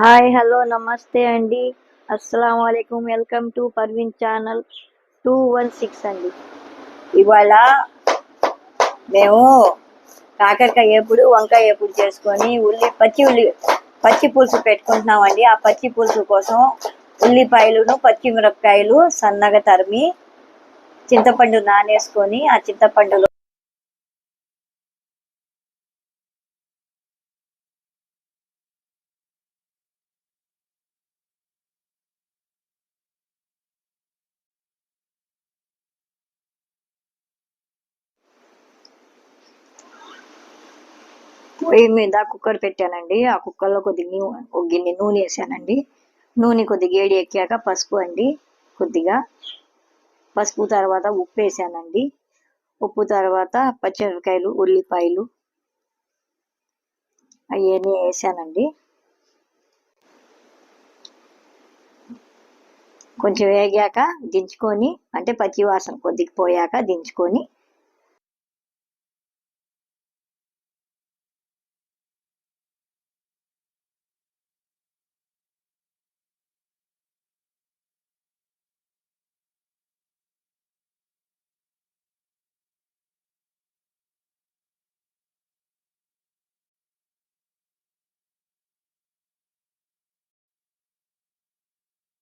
Hi hello నమస్తే అండి. అస్సలం వాలేకుమ్. వెల్కమ్ టు పర్వీన్ ఛానల్ 216 అండి. ఇవాళ మేము కాకరకాయ ఎప్పుడు వంకాయ ఎప్పుడు చేసుకొని పచ్చి పులుసు పెట్టుకుంటున్నామండి. ఆ పచ్చి పులుసు కోసం ఉల్లిపాయలును పచ్చిమిరపకాయలు సన్నగా తరిమి చింతపండు నానేసుకొని ఆ చింతపండులో పొయ్యి మీద కుక్కర్ పెట్టానండి. ఆ కుక్కర్లో ఒక గిన్నె నూనె వేసానండి. నూనె కొద్దిగా వేడి ఎక్కాక పసుపు అండి, కొద్దిగా పసుపు తర్వాత ఉప్పు వేసానండి. ఉప్పు తర్వాత పచ్చిమిరపకాయలు ఉల్లిపాయలు అవన్నీ వేసానండి. కొంచెం వేగాక దించుకొని, అంటే పచ్చి వాసన కొద్దిగా పోయాక దించుకొని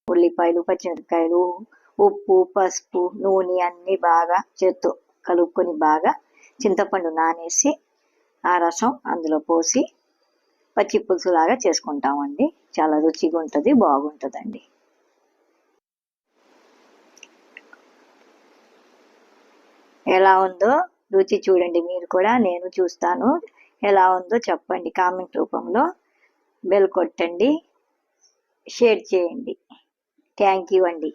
ఉల్లిపాయలు పచ్చిమిరపకాయలు ఉప్పు పసుపు నూనె అన్నీ బాగా చేత్తో కలుపుకొని బాగా చింతపండు నానేసి ఆ రసం అందులో పోసి పచ్చి పులుసు లాగా చేసుకుంటామండి. చాలా రుచిగా ఉంటుంది, బాగుంటుందండి. ఎలా ఉందో రుచి చూడండి మీరు కూడా, నేను చూస్తాను. ఎలా ఉందో చెప్పండి కామెంట్ రూపంలో. బెల్ కొట్టండి, షేర్ చేయండి. థ్యాంక్ యూ అండి.